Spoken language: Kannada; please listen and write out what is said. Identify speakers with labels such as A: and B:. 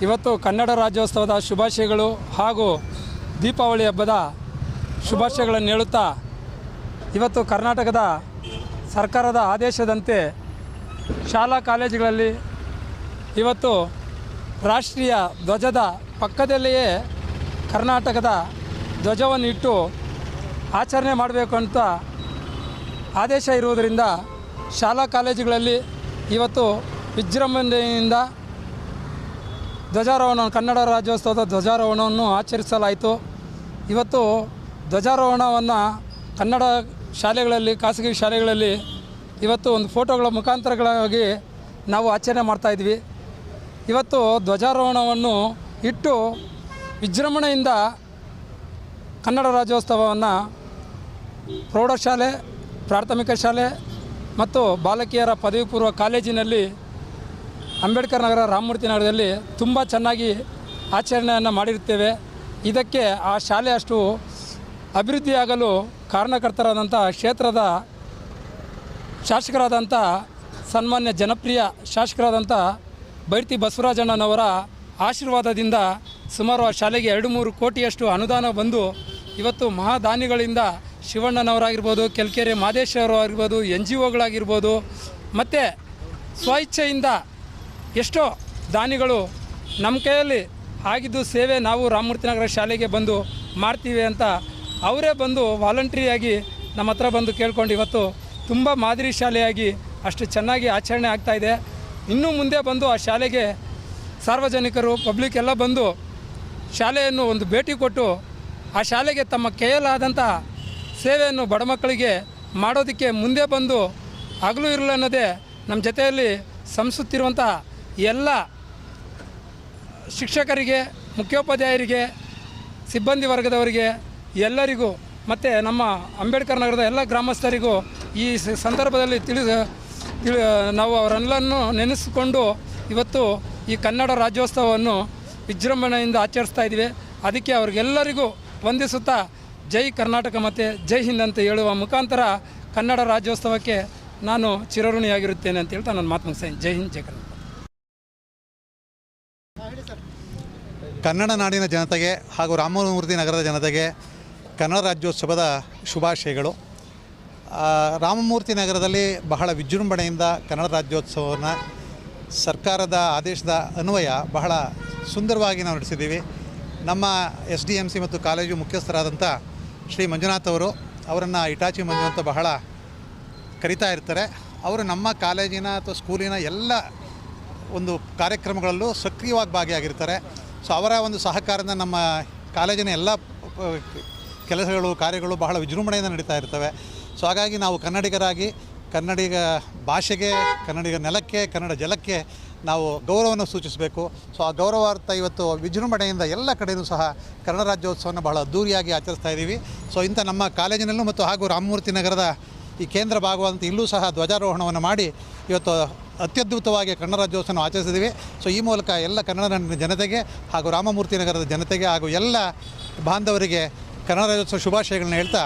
A: ಇವತ್ತು ಕನ್ನಡ ರಾಜ್ಯೋತ್ಸವದ ಶುಭಾಶಯಗಳು ಹಾಗೂ ದೀಪಾವಳಿ ಹಬ್ಬದ ಶುಭಾಶಯಗಳನ್ನು ಹೇಳುತ್ತಾ, ಇವತ್ತು ಕರ್ನಾಟಕದ ಸರ್ಕಾರದ ಆದೇಶದಂತೆ ಶಾಲಾ ಕಾಲೇಜುಗಳಲ್ಲಿ ಇವತ್ತು ರಾಷ್ಟ್ರೀಯ ಧ್ವಜದ ಪಕ್ಕದಲ್ಲಿಯೇ ಕರ್ನಾಟಕದ ಧ್ವಜವನ್ನು ಇಟ್ಟು ಆಚರಣೆ ಮಾಡಬೇಕು ಅಂತ ಆದೇಶ ಇರುವುದರಿಂದ ಶಾಲಾ ಕಾಲೇಜುಗಳಲ್ಲಿ ಇವತ್ತು ವಿಜೃಂಭಣೆಯಿಂದ ಧ್ವಜಾರೋಹಣ, ಕನ್ನಡ ರಾಜ್ಯೋತ್ಸವದ ಧ್ವಜಾರೋಹಣವನ್ನು ಆಚರಿಸಲಾಯಿತು. ಇವತ್ತು ಧ್ವಜಾರೋಹಣವನ್ನು ಕನ್ನಡ ಶಾಲೆಗಳಲ್ಲಿ, ಖಾಸಗಿ ಶಾಲೆಗಳಲ್ಲಿ ಇವತ್ತು ಒಂದು ಫೋಟೋಗಳ ಮುಖಾಂತರಗಳಾಗಿ ನಾವು ಆಚರಣೆ ಮಾಡ್ತಾಯಿದ್ವಿ. ಇವತ್ತು ಧ್ವಜಾರೋಹಣವನ್ನು ಇಟ್ಟು ವಿಜೃಂಭಣೆಯಿಂದ ಕನ್ನಡ ರಾಜ್ಯೋತ್ಸವವನ್ನು ಪ್ರೌಢಶಾಲೆ, ಪ್ರಾಥಮಿಕ ಶಾಲೆ ಮತ್ತು ಬಾಲಕಿಯರ ಪದವಿ ಪೂರ್ವ ಕಾಲೇಜಿನಲ್ಲಿ ಅಂಬೇಡ್ಕರ್ ನಗರ, ರಾಮಮೂರ್ತಿ ನಗರದಲ್ಲಿ ತುಂಬ ಚೆನ್ನಾಗಿ ಆಚರಣೆಯನ್ನು ಮಾಡಿರುತ್ತೇವೆ. ಇದಕ್ಕೆ ಆ ಶಾಲೆ ಅಷ್ಟು ಅಭಿವೃದ್ಧಿಯಾಗಲು ಕಾರಣಕರ್ತರಾದಂಥ ಕ್ಷೇತ್ರದ ಶಾಸಕರಾದಂಥ ಸನ್ಮಾನ್ಯ ಜನಪ್ರಿಯ ಶಾಸಕರಾದಂಥ ಬೈರ್ತಿ ಬಸವರಾಜಣ್ಣನವರ ಆಶೀರ್ವಾದದಿಂದ ಸುಮಾರು ಆ ಶಾಲೆಗೆ 2-3 ಕೋಟಿಯಷ್ಟು ಅನುದಾನ ಬಂದು ಇವತ್ತು ಮಹಾದಾನಿಗಳಿಂದ ಶಿವಣ್ಣನವರಾಗಿರ್ಬೋದು, ಕೆಲ್ಕೆರೆ ಮಾದೇಶ್ವರವರಾಗಿರ್ಬೋದು, NGOಗಳಾಗಿರ್ಬೋದು ಮತ್ತು ಸ್ವಇಚ್ಛೆಯಿಂದ ಎಷ್ಟೋ ದಾನಿಗಳು ನಮ್ಮ ಕೈಯಲ್ಲಿ ಆಗಿದ್ದು ಸೇವೆ ನಾವು ರಾಮಮೂರ್ತಿ ನಗರ ಶಾಲೆಗೆ ಬಂದು ಮಾಡ್ತೀವಿ ಅಂತ ಅವರೇ ಬಂದು ವಾಲಂಟ್ರಿಯಾಗಿ ನಮ್ಮ ಹತ್ರ ಬಂದು ಕೇಳ್ಕೊಂಡು ಇವತ್ತು ತುಂಬ ಮಾದರಿ ಶಾಲೆಯಾಗಿ ಅಷ್ಟು ಚೆನ್ನಾಗಿ ಆಚರಣೆ ಆಗ್ತಾಯಿದೆ. ಇನ್ನೂ ಮುಂದೆ ಬಂದು ಆ ಶಾಲೆಗೆ ಸಾರ್ವಜನಿಕರು, ಪಬ್ಲಿಕ್ ಎಲ್ಲ ಬಂದು ಶಾಲೆಯನ್ನು ಒಂದು ಭೇಟಿ ಕೊಟ್ಟು ಆ ಶಾಲೆಗೆ ತಮ್ಮ ಕೈಯಲ್ಲಾದಂಥ ಸೇವೆಯನ್ನು ಬಡ ಮಕ್ಕಳಿಗೆ ಮಾಡೋದಕ್ಕೆ ಮುಂದೆ ಬಂದು ಹಗಲು ಇರಲು ಅನ್ನೋದೇ ನಮ್ಮ ಜೊತೆಯಲ್ಲಿ ಶ್ರಮಿಸುತ್ತಿರುವಂಥ ಎಲ್ಲ ಶಿಕ್ಷಕರಿಗೆ, ಮುಖ್ಯೋಪಾಧ್ಯಾಯರಿಗೆ, ಸಿಬ್ಬಂದಿ ವರ್ಗದವರಿಗೆ ಎಲ್ಲರಿಗೂ ಮತ್ತು ನಮ್ಮ ಅಂಬೇಡ್ಕರ್ ನಗರದ ಎಲ್ಲ ಗ್ರಾಮಸ್ಥರಿಗೂ ಈ ಸಂದರ್ಭದಲ್ಲಿ ನಾವು ಅವರೆಲ್ಲರನ್ನು ನೆನೆಸಿಕೊಂಡು ಇವತ್ತು ಈ ಕನ್ನಡ ರಾಜ್ಯೋತ್ಸವವನ್ನು ವಿಜೃಂಭಣೆಯಿಂದ ಆಚರಿಸ್ತಾ ಇದ್ದೀವಿ. ಅದಕ್ಕೆ ಅವ್ರಿಗೆಲ್ಲರಿಗೂ ವಂದಿಸುತ್ತಾ ಜೈ ಕರ್ನಾಟಕ ಮತ್ತು ಜೈ ಹಿಂದ್ ಅಂತ ಹೇಳುವ ಮುಖಾಂತರ ಕನ್ನಡ ರಾಜ್ಯೋತ್ಸವಕ್ಕೆ ನಾನು ಚಿರಋಣಿಯಾಗಿರುತ್ತೇನೆ ಅಂತ ಹೇಳ್ತಾ ನನ್ನ ಮಾತು ಮುಗಿಸ್ತೇನೆ. ಜೈ ಹಿಂದ್, ಜೈ ಕರ್ನಾಟಕ.
B: ಕನ್ನಡ ನಾಡಿನ ಜನತೆಗೆ ಹಾಗೂ ರಾಮಮೂರ್ತಿ ನಗರದ ಜನತೆಗೆ ಕನ್ನಡ ರಾಜ್ಯೋತ್ಸವದ ಶುಭಾಶಯಗಳು. ರಾಮಮೂರ್ತಿ ನಗರದಲ್ಲಿ ಬಹಳ ವಿಜೃಂಭಣೆಯಿಂದ ಕನ್ನಡ ರಾಜ್ಯೋತ್ಸವವನ್ನು ಸರ್ಕಾರದ ಆದೇಶದ ಅನ್ವಯ ಬಹಳ ಸುಂದರವಾಗಿ ನಾವು ನಡೆಸಿದ್ದೀವಿ. ನಮ್ಮ SDMC ಮತ್ತು ಕಾಲೇಜು ಮುಖ್ಯಸ್ಥರಾದಂಥ ಶ್ರೀ ಮಂಜುನಾಥ್ ಅವರನ್ನು ಇಟಾಚಿ ಮಂಜು ಅಂತ ಬಹಳ ಕರಿತಾ ಇರ್ತಾರೆ. ಅವರು ನಮ್ಮ ಕಾಲೇಜಿನ ಅಥವಾ ಸ್ಕೂಲಿನ ಎಲ್ಲ ಒಂದು ಕಾರ್ಯಕ್ರಮಗಳಲ್ಲೂ ಸಕ್ರಿಯವಾಗಿ ಭಾಗಿಯಾಗಿರ್ತಾರೆ. ಸೊ ಅವರ ಒಂದು ಸಹಕಾರದಿಂದ ನಮ್ಮ ಕಾಲೇಜಿನ ಎಲ್ಲ ಕೆಲಸಗಳು, ಕಾರ್ಯಗಳು ಬಹಳ ವಿಜೃಂಭಣೆಯಿಂದ ನಡೀತಾ ಇರ್ತವೆ. ಸೊ ಹಾಗಾಗಿ ನಾವು ಕನ್ನಡಿಗರಾಗಿ ಕನ್ನಡಿಗ ಭಾಷೆಗೆ, ಕನ್ನಡಿಗ ನೆಲಕ್ಕೆ, ಕನ್ನಡ ಜಲಕ್ಕೆ ನಾವು ಗೌರವವನ್ನು ಸೂಚಿಸಬೇಕು. ಸೊ ಆ ಗೌರವಾರ್ಥ ಇವತ್ತು ವಿಜೃಂಭಣೆಯಿಂದ ಎಲ್ಲ ಕಡೆಯೂ ಸಹ ಕನ್ನಡ ರಾಜ್ಯೋತ್ಸವವನ್ನು ಬಹಳ ಅದ್ದೂರಿಯಾಗಿ ಆಚರಿಸ್ತಾ ಇದ್ದೀವಿ. ಸೊ ಇಂಥ ನಮ್ಮ ಕಾಲೇಜಿನಲ್ಲೂ ಮತ್ತು ಹಾಗೂ ರಾಮಮೂರ್ತಿ ನಗರದ ಈ ಕೇಂದ್ರ ಭಾಗವಂತ ಇಲ್ಲೂ ಸಹ ಧ್ವಜಾರೋಹಣವನ್ನು ಮಾಡಿ ಇವತ್ತು ಅತ್ಯದ್ಭುತವಾಗಿ ಕನ್ನಡ ರಾಜ್ಯೋತ್ಸವ ಆಚರಿಸಿದ್ದೀವಿ. ಸೊ ಈ ಮೂಲಕ ಎಲ್ಲ ಕನ್ನಡ ಜನತೆಗೆ ಹಾಗೂ ರಾಮಮೂರ್ತಿ ನಗರದ ಜನತೆಗೆ ಹಾಗೂ ಎಲ್ಲ ಬಾಂಧವರಿಗೆ ಕನ್ನಡ ರಾಜ್ಯೋತ್ಸವ ಶುಭಾಶಯಗಳನ್ನ ಹೇಳ್ತಾ